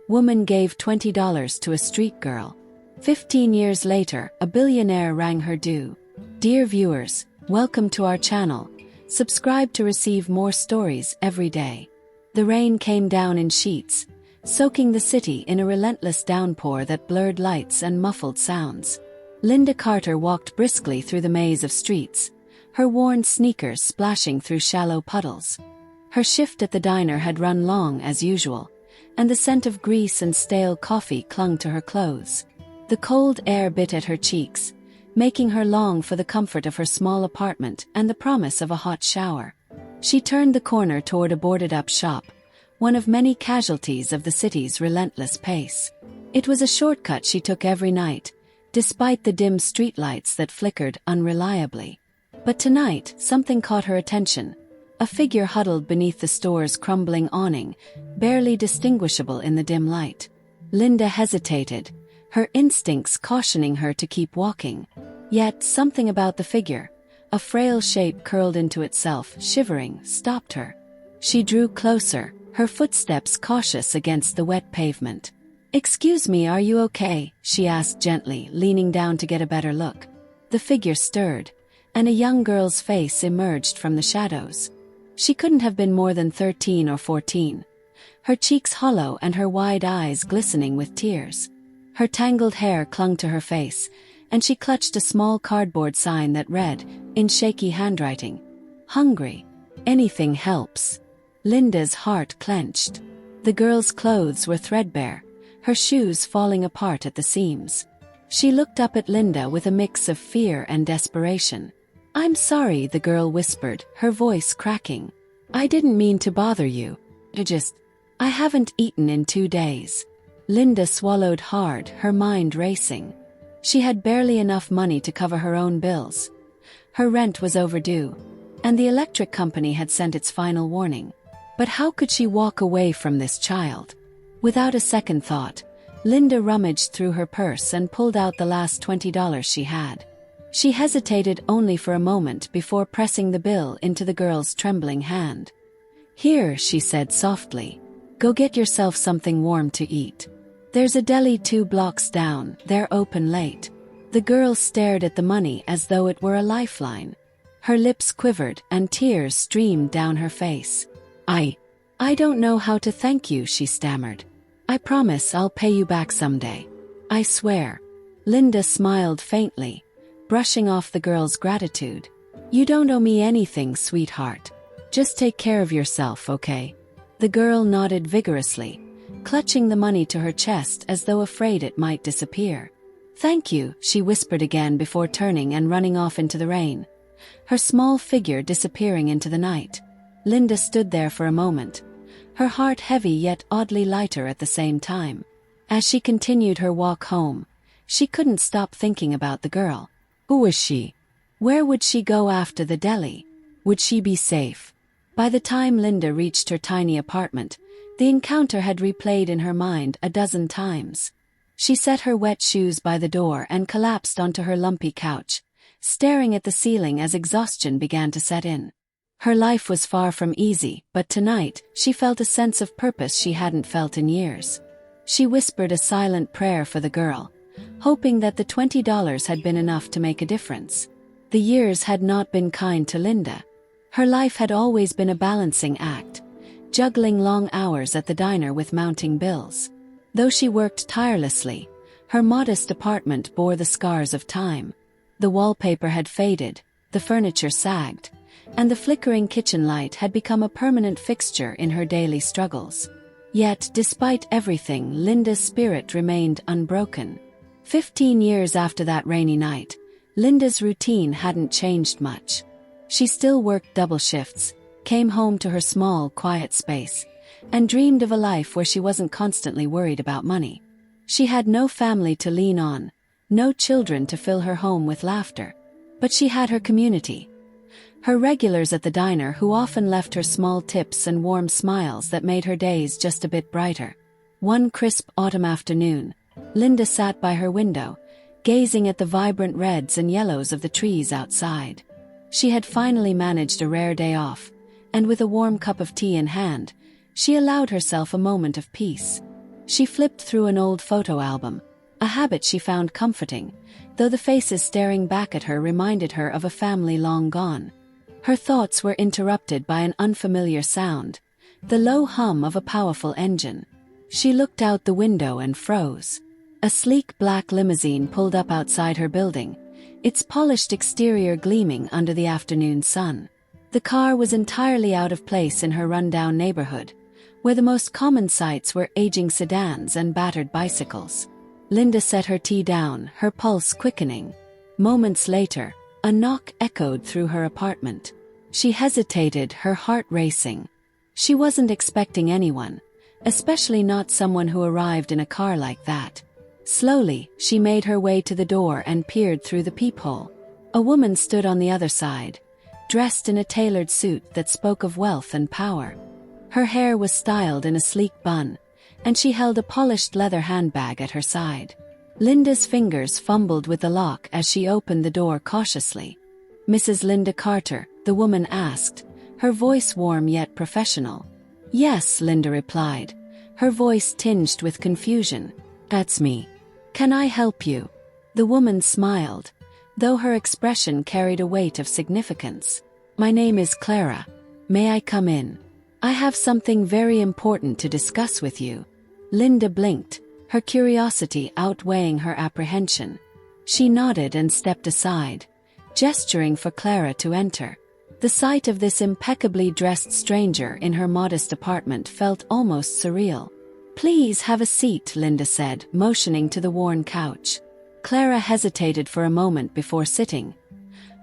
Woman gave $20 to a street girl. 15 years later, a billionaire rang her due. Dear viewers, welcome to our channel. Subscribe to receive more stories every day. The rain came down in sheets, soaking the city in a relentless downpour that blurred lights and muffled sounds. Linda Carter walked briskly through the maze of streets, her worn sneakers splashing through shallow puddles. Her shift at the diner had run long as usual, and the scent of grease and stale coffee clung to her clothes. The cold air bit at her cheeks, making her long for the comfort of her small apartment and the promise of a hot shower. She turned the corner toward a boarded-up shop, one of many casualties of the city's relentless pace. It was a shortcut she took every night, despite the dim streetlights that flickered unreliably. But tonight, something caught her attention. A figure huddled beneath the store's crumbling awning, barely distinguishable in the dim light. Linda hesitated, her instincts cautioning her to keep walking. Yet something about the figure, a frail shape curled into itself, shivering, stopped her. She drew closer, her footsteps cautious against the wet pavement. "Excuse me, are you okay?" she asked gently, leaning down to get a better look. The figure stirred, and a young girl's face emerged from the shadows. She couldn't have been more than 13 or 14, her cheeks hollow and her wide eyes glistening with tears. Her tangled hair clung to her face, and she clutched a small cardboard sign that read, in shaky handwriting, "Hungry. Anything helps." Linda's heart clenched. The girl's clothes were threadbare, her shoes falling apart at the seams. She looked up at Linda with a mix of fear and desperation. "I'm sorry," the girl whispered, her voice cracking. "I didn't mean to bother you. I haven't eaten in 2 days." Linda swallowed hard, her mind racing. She had barely enough money to cover her own bills. Her rent was overdue, and the electric company had sent its final warning. But how could she walk away from this child? Without a second thought, Linda rummaged through her purse and pulled out the last $20 she had. She hesitated only for a moment before pressing the bill into the girl's trembling hand. "Here," she said softly. "Go get yourself something warm to eat. There's a deli 2 blocks down, they're open late." The girl stared at the money as though it were a lifeline. Her lips quivered and tears streamed down her face. I don't know how to thank you," she stammered. "I promise I'll pay you back someday. I swear." Linda smiled faintly, brushing off the girl's gratitude. "You don't owe me anything, sweetheart. Just take care of yourself, okay?" The girl nodded vigorously, clutching the money to her chest as though afraid it might disappear. "Thank you," she whispered again before turning and running off into the rain, her small figure disappearing into the night. Linda stood there for a moment, her heart heavy yet oddly lighter at the same time. As she continued her walk home, she couldn't stop thinking about the girl. Who was she? Where would she go after the deli? Would she be safe? By the time Linda reached her tiny apartment, the encounter had replayed in her mind a dozen times. She set her wet shoes by the door and collapsed onto her lumpy couch, staring at the ceiling as exhaustion began to set in. Her life was far from easy, but tonight, she felt a sense of purpose she hadn't felt in years. She whispered a silent prayer for the girl, hoping that the $20 had been enough to make a difference. The years had not been kind to Linda. Her life had always been a balancing act, juggling long hours at the diner with mounting bills. Though she worked tirelessly, her modest apartment bore the scars of time. The wallpaper had faded, the furniture sagged, and the flickering kitchen light had become a permanent fixture in her daily struggles. Yet, despite everything, Linda's spirit remained unbroken. 15 years after that rainy night, Linda's routine hadn't changed much. She still worked double shifts, came home to her small, quiet space, and dreamed of a life where she wasn't constantly worried about money. She had no family to lean on, no children to fill her home with laughter. But she had her community. Her regulars at the diner who often left her small tips and warm smiles that made her days just a bit brighter. One crisp autumn afternoon, Linda sat by her window, gazing at the vibrant reds and yellows of the trees outside. She had finally managed a rare day off, and with a warm cup of tea in hand, she allowed herself a moment of peace. She flipped through an old photo album, a habit she found comforting, though the faces staring back at her reminded her of a family long gone. Her thoughts were interrupted by an unfamiliar sound, the low hum of a powerful engine. She looked out the window and froze. A sleek black limousine pulled up outside her building, its polished exterior gleaming under the afternoon sun. The car was entirely out of place in her rundown neighborhood, where the most common sights were aging sedans and battered bicycles. Linda set her tea down, her pulse quickening. Moments later, a knock echoed through her apartment. She hesitated, her heart racing. She wasn't expecting anyone, especially not someone who arrived in a car like that. Slowly, she made her way to the door and peered through the peephole. A woman stood on the other side, dressed in a tailored suit that spoke of wealth and power. Her hair was styled in a sleek bun, and she held a polished leather handbag at her side. Linda's fingers fumbled with the lock as she opened the door cautiously. "Mrs. Linda Carter?" the woman asked, her voice warm yet professional. "Yes," Linda replied, her voice tinged with confusion. "That's me. Can I help you?" The woman smiled, though her expression carried a weight of significance. "My name is Clara. May I come in? I have something very important to discuss with you." Linda blinked, her curiosity outweighing her apprehension. She nodded and stepped aside, gesturing for Clara to enter. The sight of this impeccably dressed stranger in her modest apartment felt almost surreal. "Please have a seat," Linda said, motioning to the worn couch. Clara hesitated for a moment before sitting,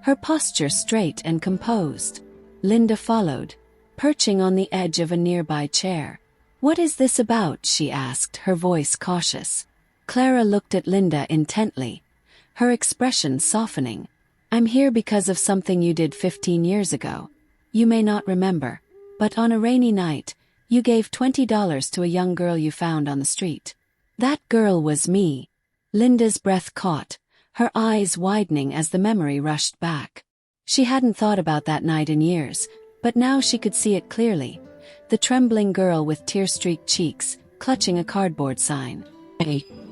her posture straight and composed. Linda followed, perching on the edge of a nearby chair. "What is this about?" she asked, her voice cautious. Clara looked at Linda intently, her expression softening. "I'm here because of something you did 15 years ago. You may not remember, but on a rainy night, you gave $20 to a young girl you found on the street." "That girl was me." Linda's breath caught, her eyes widening as the memory rushed back. She hadn't thought about that night in years, but now she could see it clearly. The trembling girl with tear-streaked cheeks, clutching a cardboard sign.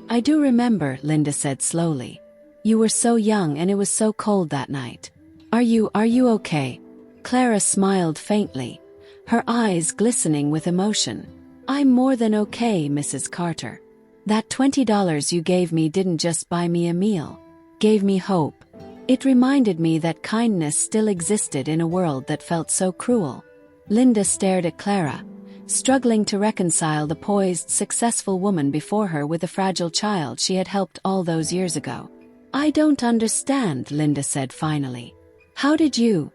I do remember," Linda said slowly. "You were so young and it was so cold that night. Are you okay?" Clara smiled faintly, her eyes glistening with emotion. "I'm more than okay, Mrs. Carter. That $20 you gave me didn't just buy me a meal. Gave me hope. It reminded me that kindness still existed in a world that felt so cruel." Linda stared at Clara, struggling to reconcile the poised, successful woman before her with the fragile child she had helped all those years ago. "I don't understand," Linda said finally. "How did you?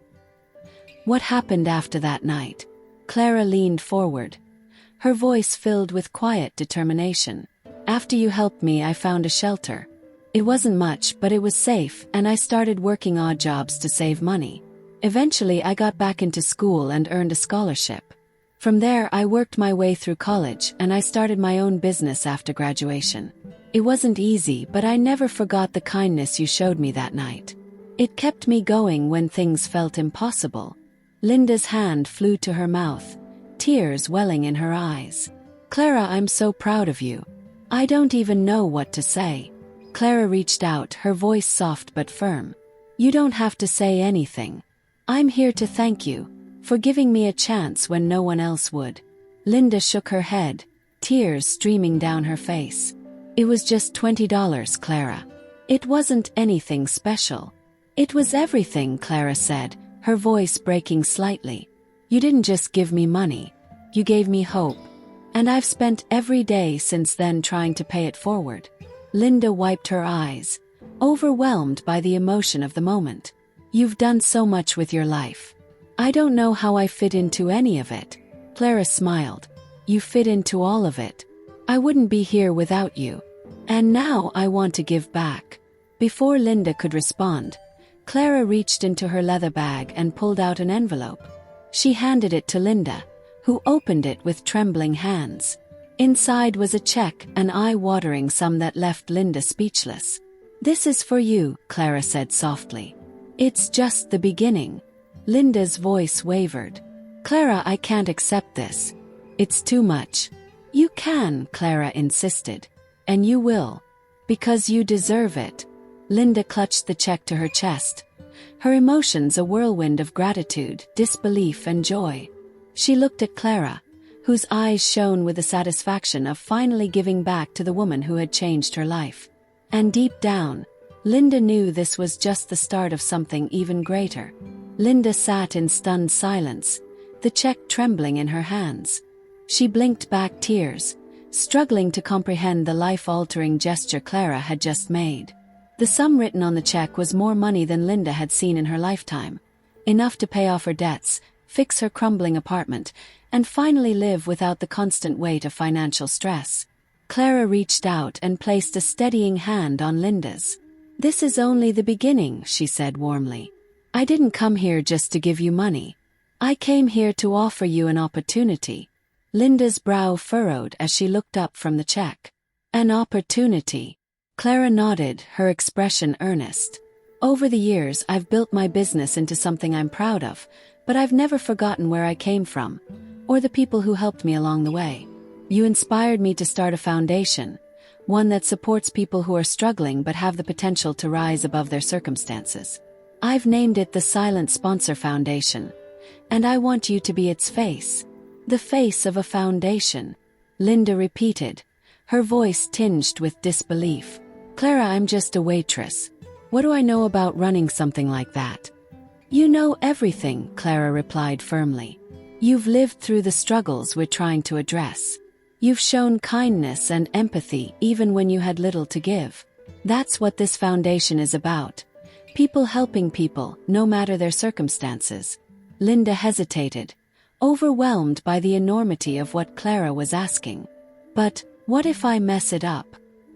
What happened after that night?" Clara leaned forward, her voice filled with quiet determination. "After you helped me, I found a shelter. It wasn't much, but it was safe, and I started working odd jobs to save money. Eventually, I got back into school and earned a scholarship. From there, I worked my way through college, and I started my own business after graduation. It wasn't easy, but I never forgot the kindness you showed me that night. It kept me going when things felt impossible." Linda's hand flew to her mouth, tears welling in her eyes. "Clara, I'm so proud of you. I don't even know what to say." Clara reached out, her voice soft but firm. "You don't have to say anything. I'm here to thank you for giving me a chance when no one else would." Linda shook her head, tears streaming down her face. "It was just $20, Clara. It wasn't anything special." "It was everything," Clara said, her voice breaking slightly. "You didn't just give me money. You gave me hope. And I've spent every day since then trying to pay it forward." Linda wiped her eyes, overwhelmed by the emotion of the moment. "You've done so much with your life. I don't know how I fit into any of it." Clara smiled. "You fit into all of it. I wouldn't be here without you. And now I want to give back." Before Linda could respond, Clara reached into her leather bag and pulled out an envelope. She handed it to Linda, who opened it with trembling hands. Inside was a check, an eye-watering sum that left Linda speechless. "This is for you," Clara said softly. "It's just the beginning." Linda's voice wavered. "Clara, I can't accept this. It's too much." You can, Clara insisted. And you will. Because you deserve it. Linda clutched the check to her chest, her emotions a whirlwind of gratitude, disbelief, and joy. She looked at Clara, whose eyes shone with the satisfaction of finally giving back to the woman who had changed her life. And deep down, Linda knew this was just the start of something even greater. Linda sat in stunned silence, the check trembling in her hands. She blinked back tears, struggling to comprehend the life-altering gesture Clara had just made. The sum written on the check was more money than Linda had seen in her lifetime. Enough to pay off her debts, fix her crumbling apartment, and finally live without the constant weight of financial stress. Clara reached out and placed a steadying hand on Linda's. "This is only the beginning," she said warmly. "I didn't come here just to give you money. I came here to offer you an opportunity." Linda's brow furrowed as she looked up from the check. "An opportunity?" Clara nodded, her expression earnest. "Over the years I've built my business into something I'm proud of, but I've never forgotten where I came from, or the people who helped me along the way. You inspired me to start a foundation, one that supports people who are struggling but have the potential to rise above their circumstances. I've named it the Silent Sponsor Foundation, and I want you to be its face." "The face of a foundation," Linda repeated, her voice tinged with disbelief. "Clara, I'm just a waitress. What do I know about running something like that?" "You know everything," Clara replied firmly. "You've lived through the struggles we're trying to address. You've shown kindness and empathy even when you had little to give. That's what this foundation is about. People helping people, no matter their circumstances." Linda hesitated, overwhelmed by the enormity of what Clara was asking. "But what if I mess it up?"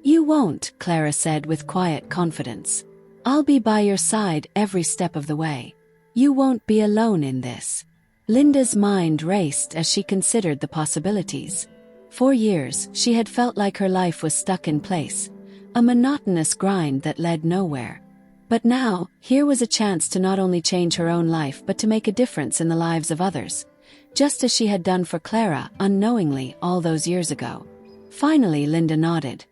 "You won't," Clara said with quiet confidence. "I'll be by your side every step of the way. You won't be alone in this." Linda's mind raced as she considered the possibilities. For years, she had felt like her life was stuck in place, a monotonous grind that led nowhere. But now, here was a chance to not only change her own life but to make a difference in the lives of others, just as she had done for Clara unknowingly all those years ago. Finally, Linda nodded,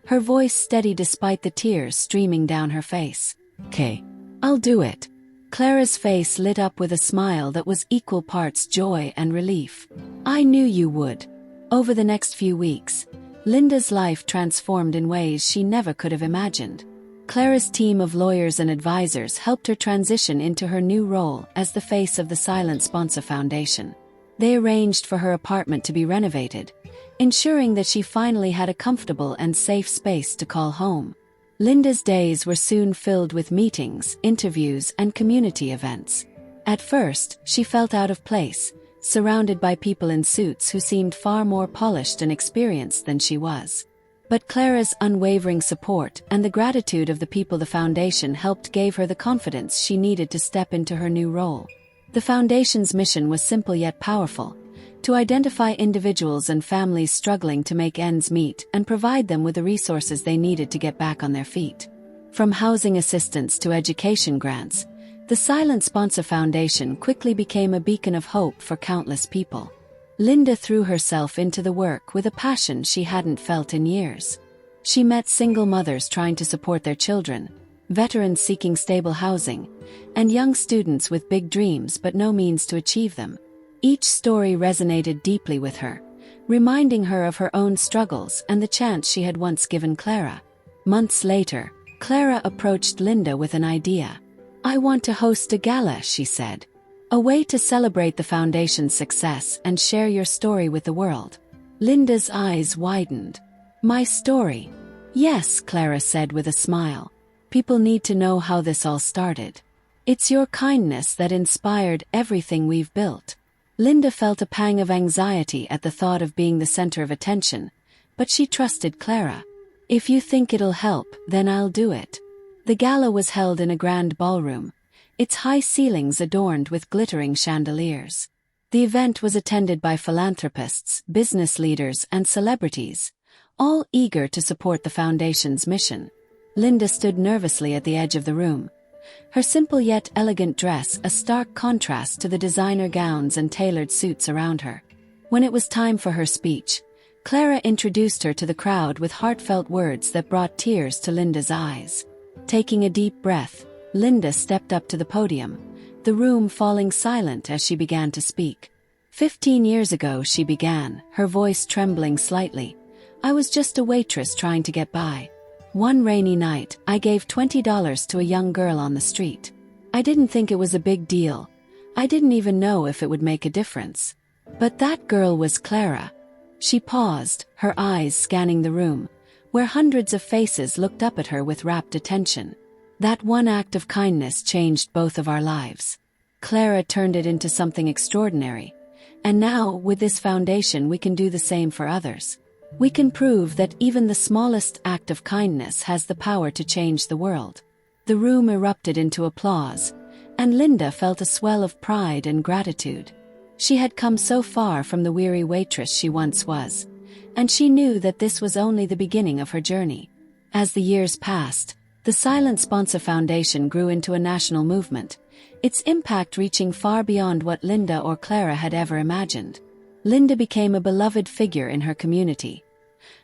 her voice steady despite the tears streaming down her face. "Okay, I'll do it." Clara's face lit up with a smile that was equal parts joy and relief. "I knew you would." Over the next few weeks, Linda's life transformed in ways she never could have imagined. Clara's team of lawyers and advisors helped her transition into her new role as the face of the Silent Sponsor Foundation. They arranged for her apartment to be renovated, ensuring that she finally had a comfortable and safe space to call home. Linda's days were soon filled with meetings, interviews, and community events. At first, she felt out of place, surrounded by people in suits who seemed far more polished and experienced than she was. But Clara's unwavering support and the gratitude of the people the foundation helped gave her the confidence she needed to step into her new role. The foundation's mission was simple yet powerful: to identify individuals and families struggling to make ends meet and provide them with the resources they needed to get back on their feet. From housing assistance to education grants, the Silent Sponsor Foundation quickly became a beacon of hope for countless people. Linda threw herself into the work with a passion she hadn't felt in years. She met single mothers trying to support their children, veterans seeking stable housing, and young students with big dreams but no means to achieve them. Each story resonated deeply with her, reminding her of her own struggles and the chance she had once given Clara. Months later, Clara approached Linda with an idea. "I want to host a gala," she said. "A way to celebrate the foundation's success and share your story with the world." Linda's eyes widened. "My story?" "Yes," Clara said with a smile. "People need to know how this all started. It's your kindness that inspired everything we've built." Linda felt a pang of anxiety at the thought of being the center of attention, but she trusted Clara. "If you think it'll help, then I'll do it." The gala was held in a grand ballroom, its high ceilings adorned with glittering chandeliers. The event was attended by philanthropists, business leaders, and celebrities, all eager to support the foundation's mission. Linda stood nervously at the edge of the room, her simple yet elegant dress a stark contrast to the designer gowns and tailored suits around her. When it was time for her speech, Clara introduced her to the crowd with heartfelt words that brought tears to Linda's eyes. Taking a deep breath, Linda stepped up to the podium, the room falling silent as she began to speak. 15 years ago, she began, her voice trembling slightly. I was just a waitress trying to get by. One rainy night, I gave $20 to a young girl on the street. I didn't think it was a big deal. I didn't even know if it would make a difference. But that girl was Clara. She paused, her eyes scanning the room, where hundreds of faces looked up at her with rapt attention. That one act of kindness changed both of our lives. Clara turned it into something extraordinary. And now, with this foundation, we can do the same for others. We can prove that even the smallest act of kindness has the power to change the world. The room erupted into applause, and Linda felt a swell of pride and gratitude. She had come so far from the weary waitress she once was, and she knew that this was only the beginning of her journey. As the years passed, the Silent Sponsor Foundation grew into a national movement, its impact reaching far beyond what Linda or Clara had ever imagined. Linda became a beloved figure in her community,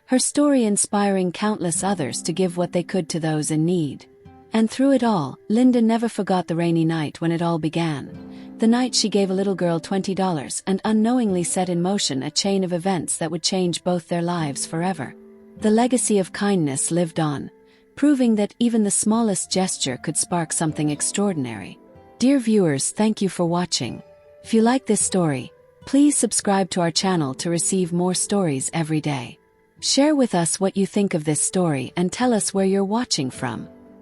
her story inspiring countless others to give what they could to those in need. And through it all, Linda never forgot the rainy night when it all began, the night she gave a little girl $20 and unknowingly set in motion a chain of events that would change both their lives forever. The legacy of kindness lived on, proving that even the smallest gesture could spark something extraordinary. Dear viewers, thank you for watching. If you like this story, please subscribe to our channel to receive more stories every day. Share with us what you think of this story and tell us where you're watching from.